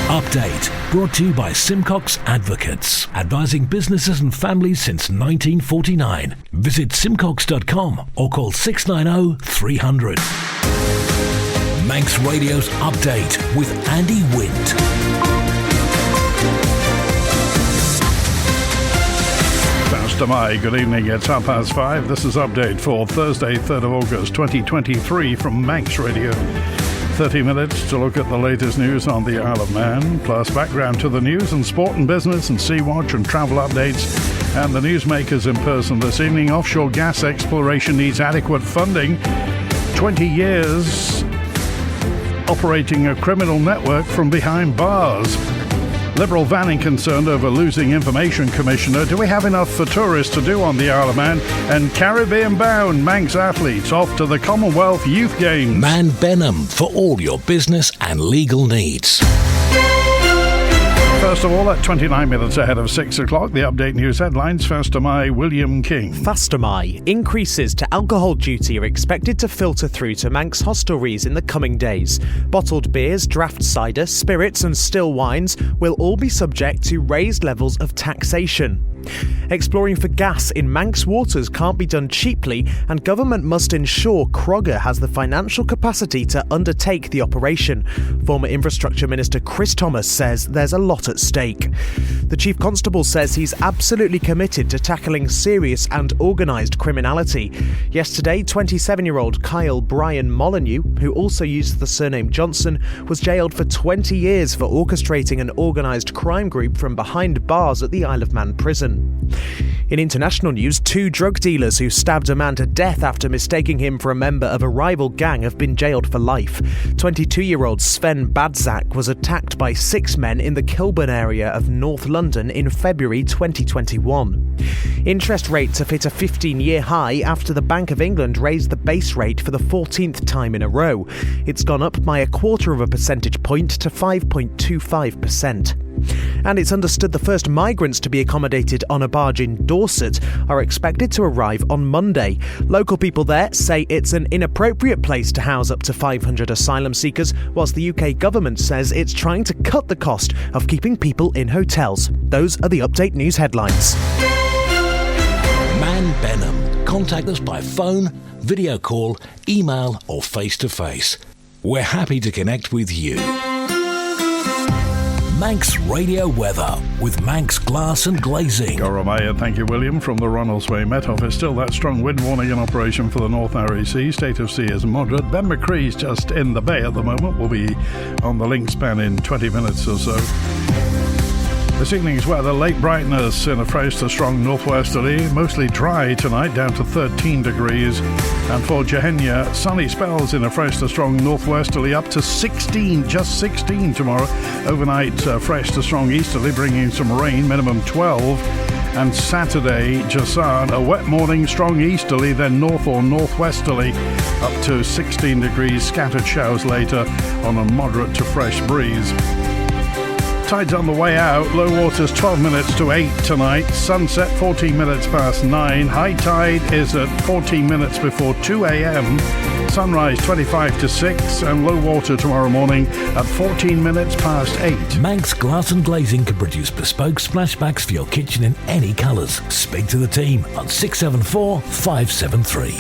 Update, brought to you by Simcox Advocates, advising businesses and families since 1949. Visit simcox.com or call 690 300. Manx Radio's Update with Andy Wint. Good evening, it's 5:30. This is Update for Thursday, 3rd of August 2023 from Manx Radio. 30 minutes to look at the latest news on the Isle of Man, plus background to the news and sport and business and Sea Watch and travel updates. And the newsmakers in person this evening. Offshore gas exploration needs adequate funding. 20 years operating a criminal network from behind bars. Liberal vanning concerned over losing Information Commissioner. Do we have enough for tourists to do on the Isle of Man? And Caribbean-bound Manx athletes off to the Commonwealth Youth Games. Man Benham for all your business and legal needs. First of all, at 29 minutes ahead of 6 o'clock, the Update News headlines. First to my William King. Fastamai. Increases to alcohol duty are expected to filter through to Manx hostelries in the coming days. Bottled beers, draft cider, spirits and still wines will all be subject to raised levels of taxation. Exploring for gas in Manx waters can't be done cheaply, and government must ensure Crogga has the financial capacity to undertake the operation. Former Infrastructure Minister Chris Thomas says there's a lot at stake. The Chief Constable says he's absolutely committed to tackling serious and organised criminality. Yesterday, 27-year-old Kyle Brian Molyneux, who also used the surname Johnson, was jailed for 20 years for orchestrating an organised crime group from behind bars at the Isle of Man prison. In international news, 2 drug dealers who stabbed a man to death after mistaking him for a member of a rival gang have been jailed for life. 22-year-old Sven Badzak was attacked by 6 men in the Kilburn area of North London in February 2021. Interest rates have hit a 15-year high after the Bank of England raised the base rate for the 14th time in a row. It's gone up by 0.25 percentage point to 5.25%. And it's understood the first migrants to be accommodated on a barge in Dorset are expected to arrive on Monday. Local people there say it's an inappropriate place to house up to 500 asylum seekers, whilst the UK government says it's trying to cut the cost of keeping people in hotels. Those are the Update News headlines. Man Benham. Contact us by phone, video call, email or face-to-face. We're happy to connect with you. Manx Radio Weather with Manx Glass and Glazing. Goromaya, thank you, William, from the Ronaldsway Met Office. Still that strong wind warning in operation for the North Array Sea. State of sea is moderate. Ben McCree's just in the bay at the moment. We'll be on the link span in 20 minutes or so. This evening's weather, late brightness in a fresh to strong northwesterly, mostly dry tonight, down to 13 degrees. And for Jehenya, sunny spells in a fresh to strong northwesterly, up to 16, just 16 tomorrow. Overnight, fresh to strong easterly, bringing some rain, minimum 12. And Saturday, Jasan, a wet morning, strong easterly, then north or northwesterly, up to 16 degrees, scattered showers later on a moderate to fresh breeze. Tide's on the way out. Low water's 12 minutes to 8 tonight. Sunset 14 minutes past 9. High tide is at 14 minutes before 2 a.m. Sunrise 25 to 6. And low water tomorrow morning at 14 minutes past 8. Manx Glass and Glazing can produce bespoke splashbacks for your kitchen in any colours. Speak to the team on 674 573.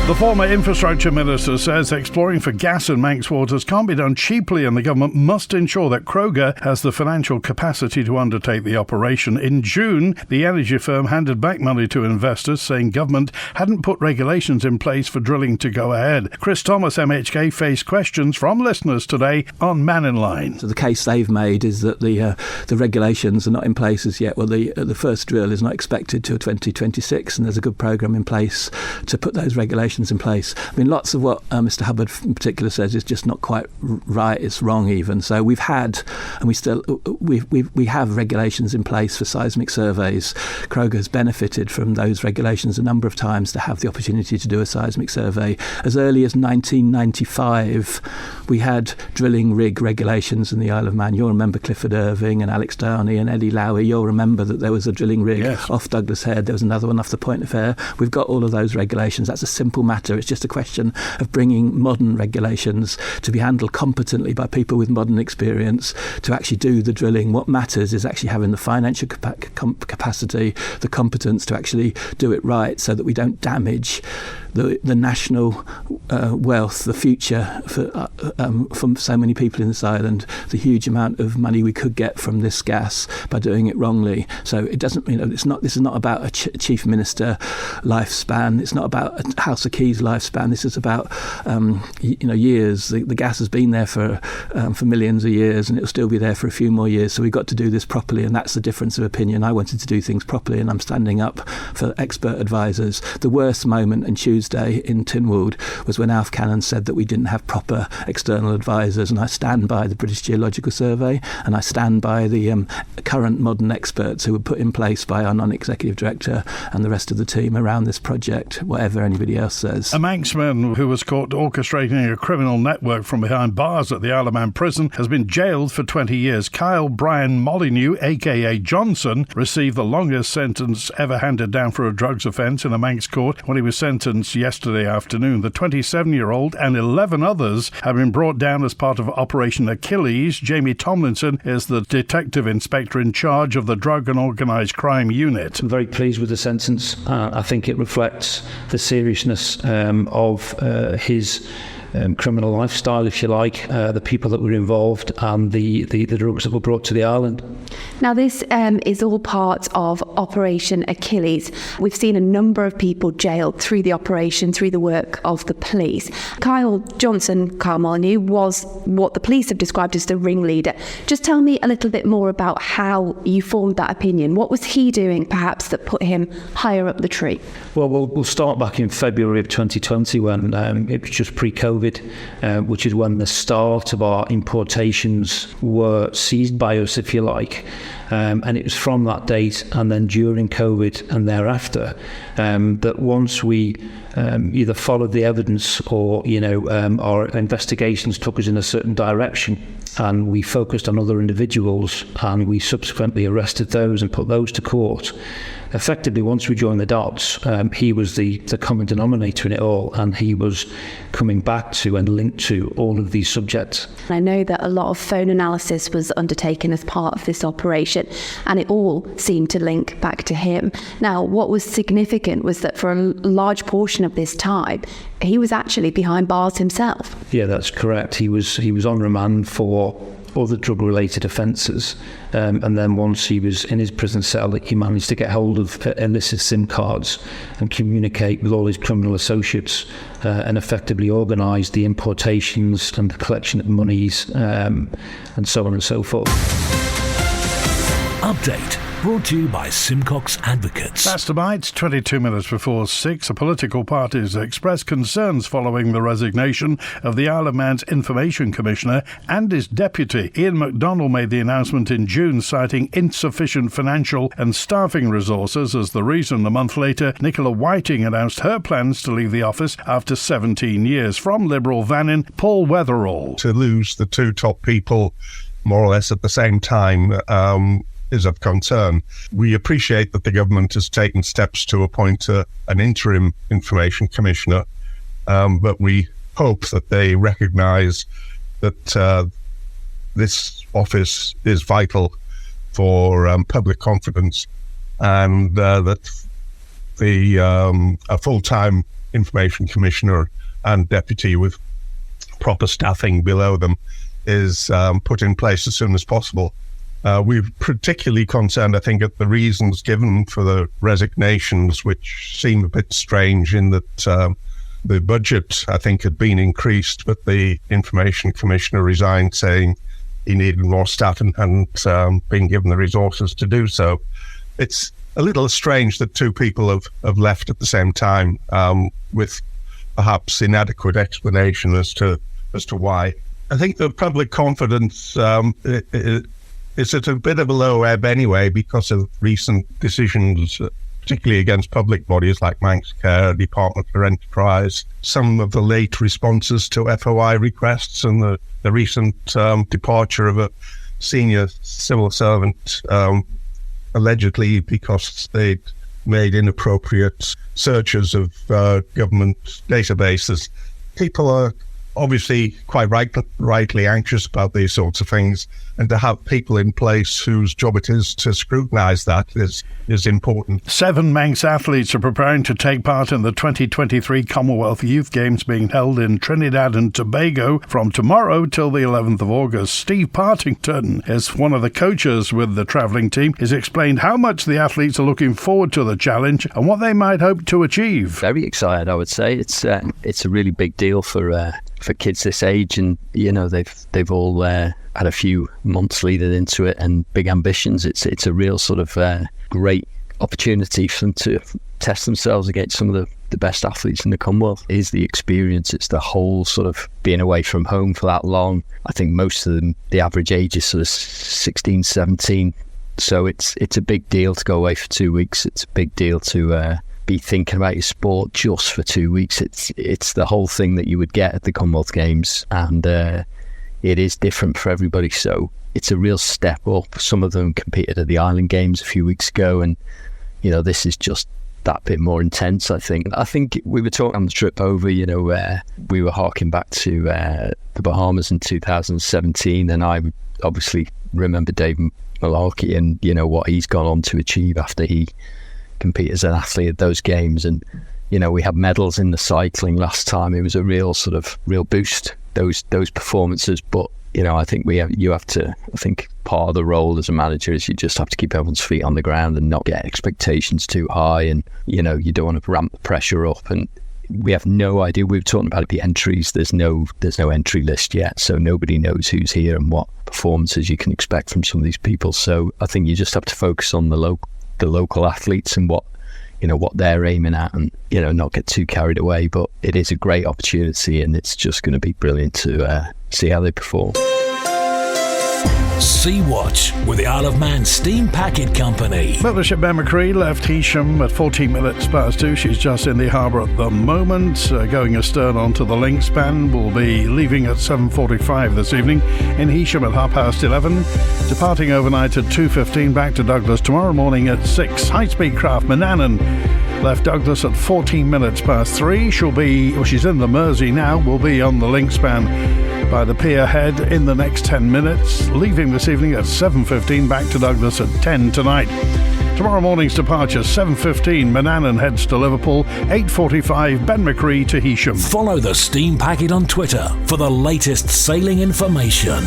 The former Infrastructure Minister says exploring for gas in Manx waters can't be done cheaply, and the government must ensure that Crogga has the financial capacity to undertake the operation. In June, the energy firm handed back money to investors, saying government hadn't put regulations in place for drilling to go ahead. Chris Thomas, MHK, faced questions from listeners today on Man in Line. So the case they've made is that the regulations are not in place as yet. Well, the first drill is not expected till 2026, and there's a good programme in place to put those regulations in place. I mean, lots of what Mr Hubbard in particular says is just not quite right. It's wrong even. So we've had, and we have regulations in place for seismic surveys. Crogga has benefited from those regulations a number of times to have the opportunity to do a seismic survey. As early as 1995, we had drilling rig regulations in the Isle of Man. You'll remember Clifford Irving and Alex Downey and Eddie Lowy. You'll remember that there was a drilling rig off Douglas Head. There was another one off the Point of Ayre. We've got all of those regulations. That's a simple matter. It's just a question of bringing modern regulations to be handled competently by people with modern experience to actually do the drilling. What matters is actually having the financial capacity, the competence to actually do it right, so that we don't damage the national wealth, the future from so many people in this island, the huge amount of money we could get from this gas by doing it wrongly. So it doesn't, this is not about a chief minister lifespan. It's not about a House of Keys lifespan. This is about years. The gas has been there for millions of years, and it'll still be there for a few more years. So we've got to do this properly, and that's the difference of opinion. I wanted to do things properly, and I'm standing up for expert advisors. The worst moment in Tuesday in Tynwald was when Alf Cannon said that we didn't have proper external advisors, and I stand by the British Geological Survey, and I stand by the current modern experts who were put in place by our non-executive director and the rest of the team around this project, whatever anybody else says. A Manxman who was caught orchestrating a criminal network from behind bars at the Isle of Man prison has been jailed for 20 years. Kyle Brian Molyneux, a.k.a. Johnson, received the longest sentence ever handed down for a drugs offence in a Manx court when he was sentenced yesterday afternoon. The 27-year-old and 11 others have been brought down as part of Operation Achilles. Jamie Tomlinson is the detective inspector in charge of the Drug and Organised Crime Unit. I'm very pleased with the sentence. I think it reflects the seriousness of his criminal lifestyle, if you like, the people that were involved, and the drugs that were brought to the island. Now, this is all part of Operation Achilles. We've seen a number of people jailed through the operation, through the work of the police. Kyle Molyneux was what the police have described as the ringleader. Just tell me a little bit more about how you formed that opinion. What was he doing, perhaps, that put him higher up the tree? Well, we'll start back in February of 2020 when it was just pre-COVID, which is when the start of our importations were seized by us, if you like. And it was from that date, and then during COVID and thereafter, that once we either followed the evidence or, our investigations took us in a certain direction, and we focused on other individuals, and we subsequently arrested those and put those to court. Effectively, once we joined the dots, he was the common denominator in it all, and he was coming back to and linked to all of these subjects. I know that a lot of phone analysis was undertaken as part of this operation, and it all seemed to link back to him. Now, what was significant was that for a large portion of this time, he was actually behind bars himself. Yeah, that's correct. He was on remand for other drug-related offences, and then once he was in his prison cell, he managed to get hold of illicit SIM cards and communicate with all his criminal associates, and effectively organise the importations and the collection of monies, and so on and so forth. Update brought to you by Simcox Advocates. That's tonight, 22 minutes before 6. The political parties expressed concerns following the resignation of the Isle of Man's Information Commissioner and his deputy. Ian MacDonald made the announcement in June, citing insufficient financial and staffing resources as the reason. A month later, Nicola Whiting announced her plans to leave the office after 17 years. From Liberal Vannin, Paul Weatherall. To lose the two top people more or less at the same time is of concern. We appreciate that the government has taken steps to appoint an interim information commissioner, but we hope that they recognise that this office is vital for public confidence, and that a full-time information commissioner and deputy with proper staffing below them is put in place as soon as possible. We're particularly concerned, I think, at the reasons given for the resignations, which seem a bit strange in that the budget, I think, had been increased, but the Information Commissioner resigned saying he needed more staff and hadn't been given the resources to do so. It's a little strange that two people have left at the same time, with perhaps inadequate explanation as to why. I think the public confidence is at a bit of a low ebb anyway because of recent decisions, particularly against public bodies like Manx Care, Department for Enterprise, some of the late responses to FOI requests, and the recent departure of a senior civil servant, allegedly because they'd made inappropriate searches of government databases. People are obviously quite rightly anxious about these sorts of things, and to have people in place whose job it is to scrutinise that is important. 7 Manx athletes are preparing to take part in the 2023 Commonwealth Youth Games being held in Trinidad and Tobago from tomorrow till the 11th of August. Steve Partington is one of the coaches with the travelling team. He's explained how much the athletes are looking forward to the challenge and what they might hope to achieve. Very excited, I would say. It's a really big deal for kids this age, and they've all had a few months leading into it and big ambitions. It's a real sort of great opportunity for them to test themselves against some of the best athletes in the Commonwealth. It is the experience, it's the whole sort of being away from home for that long. I think most of them, the average age is sort of 16, 17. So it's a big deal to go away for 2 weeks. It's a big deal to be thinking about your sport just for 2 weeks. It's the whole thing that you would get at the Commonwealth Games, and it is different for everybody. So it's a real step up. Some of them competed at the Island Games a few weeks ago, and this is just that bit more intense. I think we were talking on the trip over, we were harking back to the Bahamas in 2017, and I obviously remember Dave Malarkey and what he's gone on to achieve after he compete as an athlete at those games. And we had medals in the cycling last time. It was a real boost, those performances. But I think you have to, I think part of the role as a manager is you just have to keep everyone's feet on the ground and not get expectations too high, and you don't want to ramp the pressure up. And we have no idea. We've talked about the entries. There's no entry list yet, so nobody knows who's here and what performances you can expect from some of these people. So I think you just have to focus on the local athletes and what they're aiming at, and not get too carried away. But it is a great opportunity, and it's just going to be brilliant to see how they perform. Sea Watch with the Isle of Man Steam Packet Company. Mothership Ben McCree left Heysham at 14 minutes past 2. She's just in the harbour at the moment, going astern onto the link span. Will be leaving at 7:45 this evening in Heysham at 11:30. Departing overnight at 2:15 back to Douglas tomorrow morning at 6. High-speed craft Manannan left Douglas at 14 minutes past 3. She's in the Mersey now, will be on the link span by the pier head in the next 10 minutes, leaving this evening at 7:15 back to Douglas at 10 tonight. Tomorrow morning's departure, 7:15, Manannan heads to Liverpool, 8:45, Ben McCree to Heysham. Follow the Steam Packet on Twitter for the latest sailing information.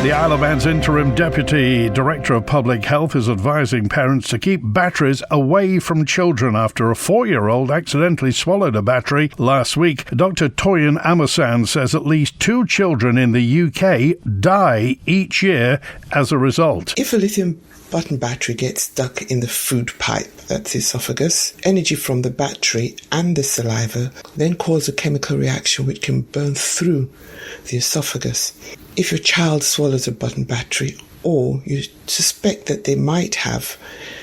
The Isle of Man's interim Deputy Director of Public Health is advising parents to keep batteries away from children after a 4-year-old accidentally swallowed a battery last week. Dr. Toyin Amasan says at least 2 children in the UK die each year as a result. If a lithium button battery gets stuck in the food pipe, that's the esophagus, energy from the battery and the saliva then cause a chemical reaction which can burn through the esophagus. If your child swallows a button battery, or you suspect that they might have,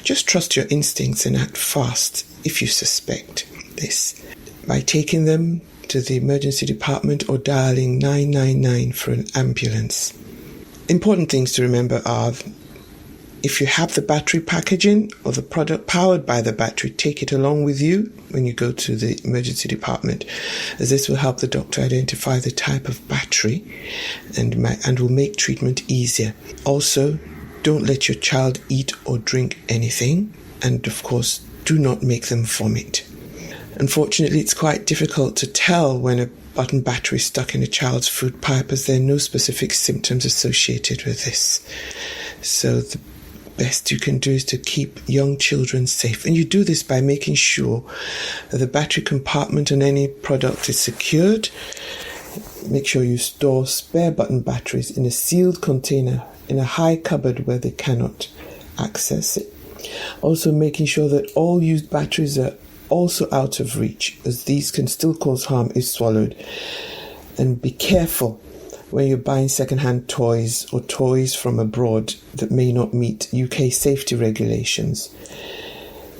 just trust your instincts and act fast if you suspect this, by taking them to the emergency department or dialing 999 for an ambulance. Important things to remember are, if you have the battery packaging or the product powered by the battery, take it along with you when you go to the emergency department, as this will help the doctor identify the type of battery and will make treatment easier. Also, don't let your child eat or drink anything, and of course, do not make them vomit. Unfortunately, it's quite difficult to tell when a button battery is stuck in a child's food pipe, as there are no specific symptoms associated with this. So the best you can do is to keep young children safe, and you do this by making sure that the battery compartment on any product is secured. Make sure you store spare button batteries in a sealed container in a high cupboard where they cannot access it. Also making sure that all used batteries are also out of reach, as these can still cause harm if swallowed. And be careful when you're buying second-hand toys or toys from abroad that may not meet UK safety regulations.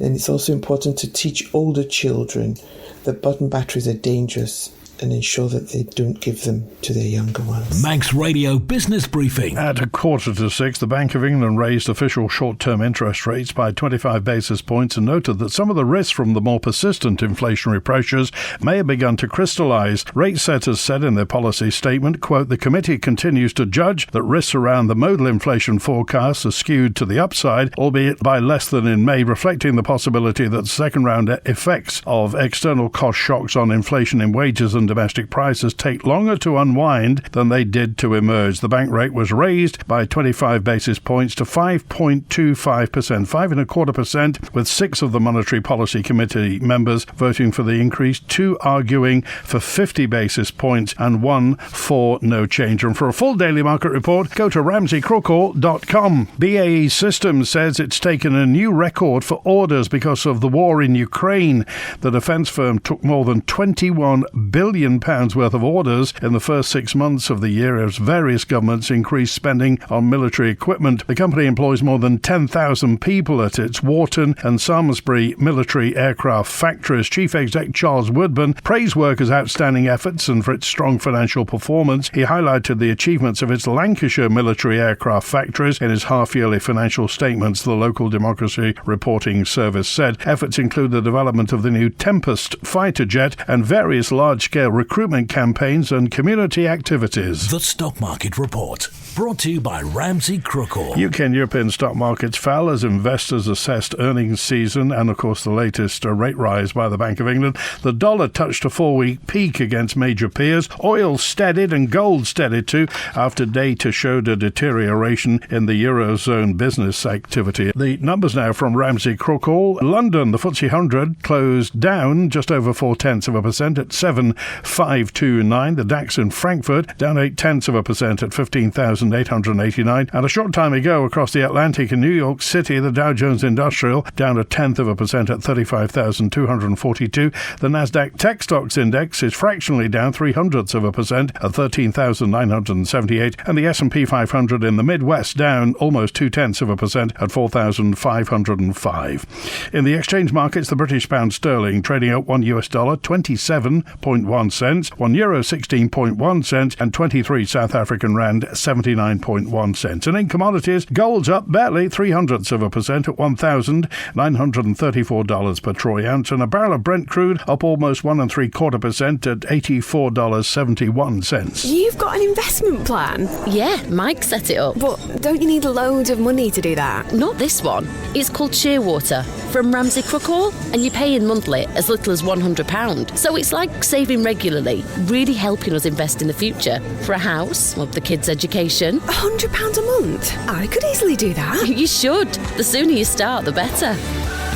And it's also important to teach older children that button batteries are dangerous and ensure that they don't give them to their younger ones. Manx Radio Business Briefing. At 5:45, the Bank of England raised official short-term interest rates by 25 basis points and noted that some of the risks from the more persistent inflationary pressures may have begun to crystallise. Rate setters said in their policy statement, quote, "The committee continues to judge that risks around the modal inflation forecasts are skewed to the upside, albeit by less than in May, reflecting the possibility that second-round effects of external cost shocks on inflation in wages and domestic prices take longer to unwind than they did to emerge." The bank rate was raised by 25 basis points to 5.25%, 5.25%, with 6 of the Monetary Policy Committee members voting for the increase, 2 arguing for 50 basis points and 1 for no change. And for a full daily market report, go to ramseycrookall.com. BAE Systems says it's taken a new record for orders because of the war in Ukraine. The defence firm took more than £21 billion worth of orders in the first 6 months of the year as various governments increased spending on military equipment. The company employs more than 10,000 people at its Wharton and Samlesbury military aircraft factories. Chief Exec Charles Woodburn praised workers' outstanding efforts and for its strong financial performance. He highlighted the achievements of its Lancashire military aircraft factories in his half-yearly financial statements, the local Democracy Reporting Service said. Efforts include the development of the new Tempest fighter jet and various large-scale recruitment campaigns and community activities. The Stock Market Report, brought to you by Ramsey Crookall. UK and European stock markets fell as investors assessed earnings season and, of course, the latest rate rise by the Bank of England. The dollar touched a 4-week peak against major peers. Oil steadied and gold steadied too after data showed a deterioration in the Eurozone business activity. The numbers now from Ramsey Crookall. London, the FTSE 100 closed down just over 0.4% at 7,529. The DAX in Frankfurt down 0.8% at 15,889. And a short time ago across the Atlantic in New York City, the Dow Jones Industrial down 0.1% at 35,242. The Nasdaq Tech Stocks Index is fractionally down 0.03% at 13,978. And the S&P 500 in the Midwest down almost 0.2% at 4,505. In the exchange markets, the British pound sterling trading at $1 27.1 cents, €1 16.1 cents, and 23 South African rand 79.1 cents. And in commodities, gold's up barely 0.03% at $1,934 per troy ounce, and a barrel of Brent crude up almost 1.75% at $84.71. You've got an investment plan? Yeah, Mike set it up. But don't you need loads of money to do that? Not this one. It's called Shearwater from Ramsey Crookall, and you pay in monthly as little as £100. So it's like saving regularly, really helping us invest in the future for a house, or the kids' education. £100 a month? I could easily do that. You should. The sooner you start, the better.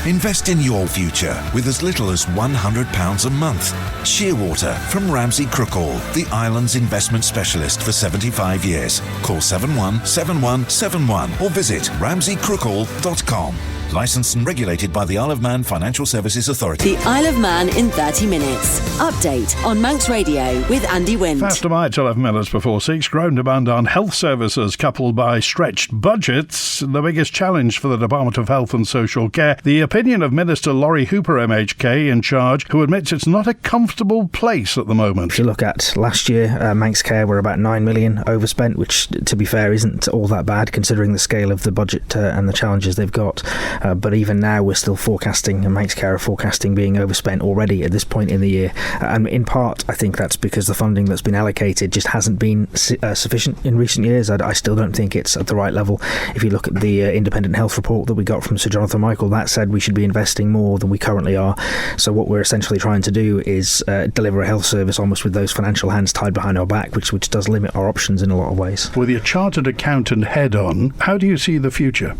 Invest in your future with as little as £100 a month. Shearwater from Ramsey Crookall, the island's investment specialist for 75 years. Call 717171 or visit ramseycrookall.com. Licensed and regulated by the Isle of Man Financial Services Authority. The Isle of Man in 30 minutes. Update on Manx Radio with Andy Wint. Fast to March, 11 minutes before 6. Growing demand on health services coupled by stretched budgets, the biggest challenge for the Department of Health and Social Care. The opinion of Minister Laurie Hooper, MHK, in charge, who admits it's not a comfortable place at the moment. If you look at last year, Manx Care were about 9 million overspent, which, to be fair, isn't all that bad considering the scale of the budget and the challenges they've got. But even now, we're still forecasting, and Manx Care are forecasting being overspent already at this point in the year. And in part, I think that's because the funding that's been allocated just hasn't been sufficient in recent years. I still don't think it's at the right level. If you look at the independent health report that we got from Sir Jonathan Michael, that said we should be investing more than we currently are. So what we're essentially trying to do is deliver a health service almost with those financial hands tied behind our back, which does limit our options in a lot of ways. With your chartered accountant head on, how do you see the future?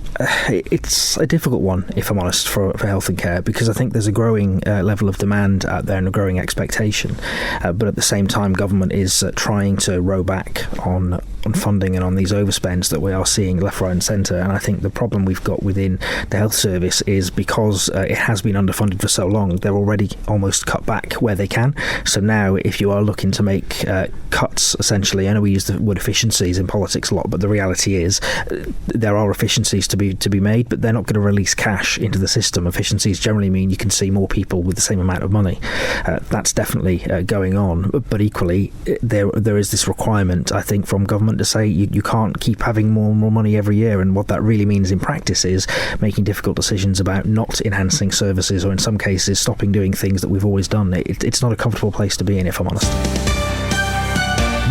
It's a difficult one, if I'm honest, for health and care, because I think there's a growing level of demand out there and a growing expectation. But at the same time, government is trying to row back on funding and on these overspends that we are seeing left, right and centre. And I think the problem we've got within the health service is because it has been underfunded for so long, they're already almost cut back where they can. So now if you are looking to make cuts, essentially, I know we use the word efficiencies in politics a lot, but the reality is there are efficiencies to be made, but they're not going to release cash into the system. Efficiencies generally mean you can see more people with the same amount of money. That's definitely going on, but equally there is this requirement, I think, from government to say you can't keep having more and more money every year, and what that really means in practice is making difficult decisions about not enhancing services, or in some cases stopping doing things that we've always done. It's not a comfortable place to be in, if I'm honest.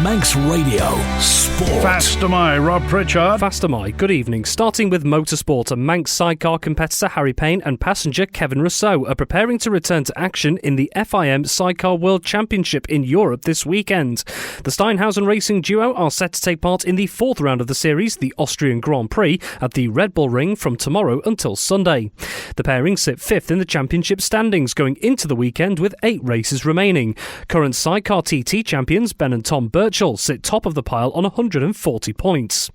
Manx Radio Sport. Fast am I, Rob Pritchard. Fast am I. Good evening. Starting with motorsport, a Manx sidecar competitor Harry Payne and passenger Kevin Rousseau are preparing to return to action in the FIM Sidecar World Championship in Europe this weekend. The Steinhausen racing duo are set to take part in the fourth round of the series, the Austrian Grand Prix, at the Red Bull Ring from tomorrow until Sunday. The pairing sit fifth in the championship standings going into the weekend with 8 races remaining. Current sidecar TT champions Ben and Tom Birchall sit top of the pile on 140 points.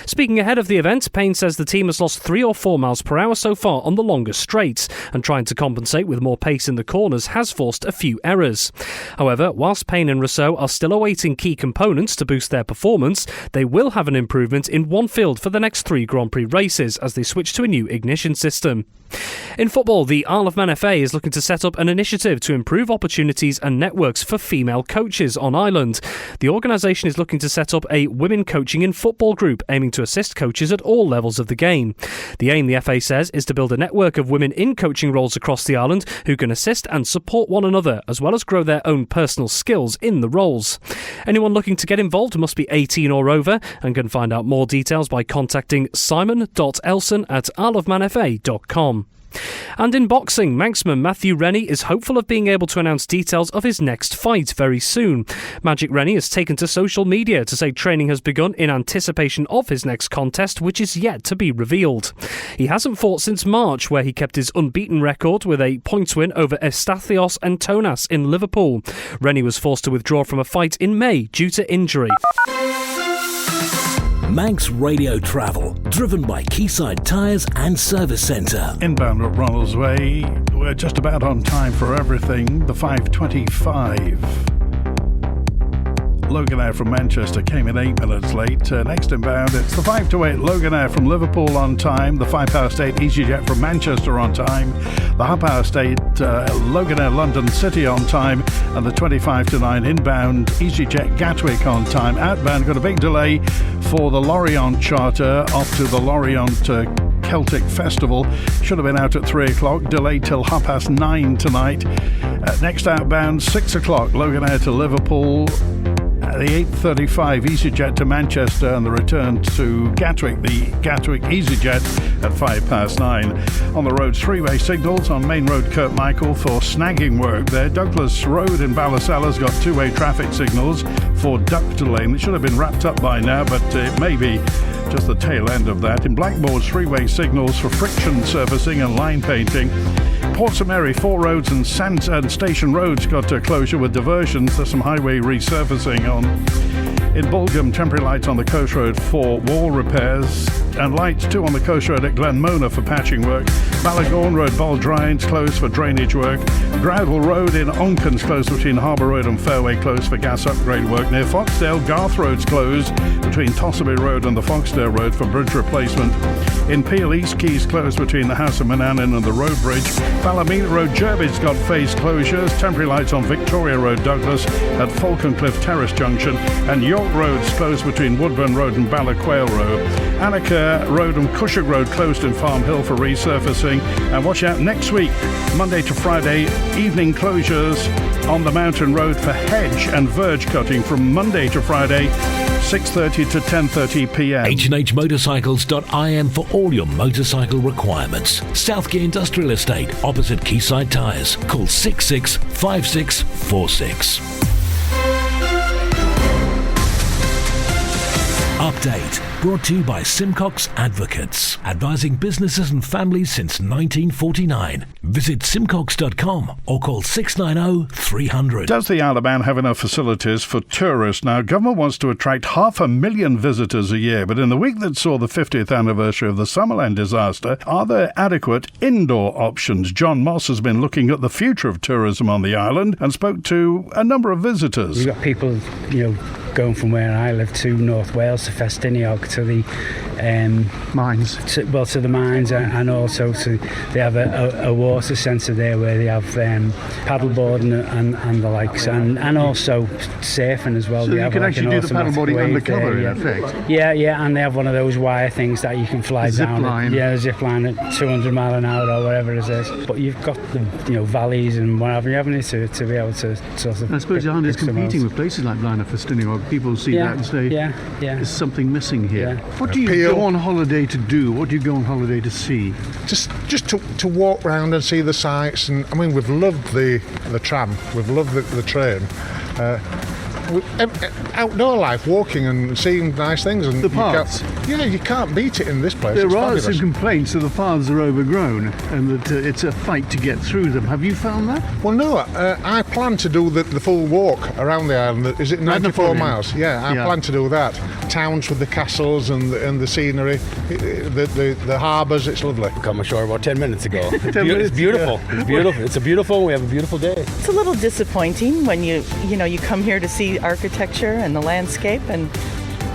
Speaking ahead of the event, Payne says the team has lost 3 or 4 miles per hour so far on the longer straights, and trying to compensate with more pace in the corners has forced a few errors. However, whilst Payne and Rousseau are still awaiting key components to boost their performance, they will have an improvement in one field for the next 3 Grand Prix races as they switch to a new ignition system. In football, the Isle of Man FA is looking to set up an initiative to improve opportunities and networks for female coaches on Ireland. The organisation is looking to set up a women coaching in football group aiming to assist coaches at all levels of the game. The aim, the FA says, is to build a network of women in coaching roles across the island who can assist and support one another as well as grow their own personal skills in the roles. Anyone looking to get involved must be 18 or over and can find out more details by contacting simon.elson@isleofmanfa.com. And in boxing, Manxman Matthew Rennie is hopeful of being able to announce details of his next fight very soon. Magic Rennie has taken to social media to say training has begun in anticipation of his next contest, which is yet to be revealed. He hasn't fought since March, where he kept his unbeaten record with a points win over Eustathios Antonas in Liverpool. Rennie was forced to withdraw from a fight in May due to injury. Manx Radio Travel, driven by Quayside Tyres and Service Centre. Inbound at Ronald's Way, we're just about on time for everything. The 5:25. Loganair from Manchester came in 8 minutes late. Next inbound, it's the 5 to 8 Loganair from Liverpool on time. The 5:08 EasyJet from Manchester on time. The 8:08 Loganair London City on time. And the 25 to 9 inbound EasyJet Gatwick on time. Outbound, got a big delay for the Lorient charter off to the Lorient Celtic Festival. Should have been out at 3 o'clock, delayed till 9:30 tonight. Next outbound, 6 o'clock, Loganair to Liverpool. The 8:35 EasyJet to Manchester, and the return to Gatwick, the Gatwick EasyJet at 9:05. On the roads, 3-way signals on Main Road Kirkmichael for snagging work there. Douglas Road in Ballasala's got 2-way traffic signals for duct lane. It should have been wrapped up by now, but it may be just the tail end of that. In Blackmore's, 3-way signals for friction surfacing and line painting. Portsmouth Mary, 4 roads and Station Roads got a closure with diversions. There's some highway resurfacing on. In Bulgham, temporary lights on the coast road for wall repairs, and lights too on the coast road at Glenmona for patching work. Ballagorn Road, Baldrines closed for drainage work. Groudle Road in Onkens closed between Harbour Road and Fairway closed for gas upgrade work. Near Foxdale, Garth Road's closed between Tossaby Road and the Foxdale Road for bridge replacement. In Peel, East Quays closed between the House of Manannan and the Road Bridge. Ballymena Road, Jervid's got phased closures. Temporary lights on Victoria Road, Douglas at Falconcliffe Terrace Junction. And York Road's closed between Woodburn Road and Ballaquail Road. Annika Road and Cushing Road closed in Farm Hill for resurfacing. And watch out next week, Monday to Friday, evening closures on the Mountain Road for hedge and verge cutting from Monday to Friday, 6:30 to 10:30 p.m. H&HMotorcycles.im for all your motorcycle requirements. Southgate Industrial Estate, opposite Quayside Tyres. Call 665646. Update brought to you by Simcox Advocates, advising businesses and families since 1949. Visit simcox.com or call 690-300. Does the Isle of Man have enough facilities for tourists? Now, government wants to attract 500,000 visitors a year, but in the week that saw the 50th anniversary of the Summerland disaster, are there adequate indoor options? John Moss has been looking at the future of tourism on the island and spoke to a number of visitors. We've got people, going from where I live to North Wales to Festiniog to the mines. To the mines, and also they have a water centre there where they have paddleboarding and the likes, and also surfing as well. So they you have can like actually do the paddleboarding undercover in effect. Yeah, and they have one of those wire things that you can fly down. A zip line at 200 mile an hour or whatever it is. But you've got the valleys and whatever, haven't you, to be able to sort of. I suppose Ireland is competing with places like Blaenau Festiniog. People see that and say, there's something missing here. What do you go on holiday to do? What do you go on holiday to see? Just to walk around and see the sights. And I mean, we've loved the tram. We've loved the train. Outdoor life, walking and seeing nice things. And the paths. You can't beat it in this place. There are some complaints that the paths are overgrown and that it's a fight to get through them. Have you found that? Well, no. I plan to do the full walk around the island. Is it 94 miles? Yeah, I plan to do that. Towns with the castles and the scenery, the harbours. It's lovely. Come ashore about 10 minutes ago. It's beautiful. Yeah. It's beautiful. It's a beautiful. We have a beautiful day. It's a little disappointing when you come here to see architecture and the landscape and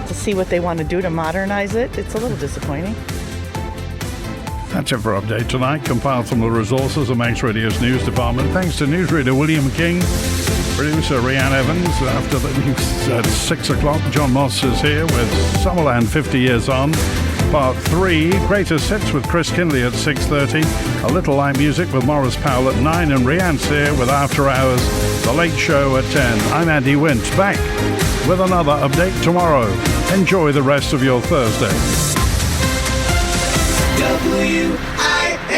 to see what they want to do to modernize it. It's a little disappointing. That's it for Update tonight, compiled from the resources of Manx Radio's news department. Thanks to newsreader William King, producer Rhiann Evans. After the news at 6 o'clock, John Moss is here with Summerland 50 Years On. Part 3, Greatest Hits with Chris Kinley at 6:30. A Little Light Music with Morris Powell at 9. And Rhiann's here with After Hours, The Late Show at 10. I'm Andy Wint, back with another update tomorrow. Enjoy the rest of your Thursday.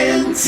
WINT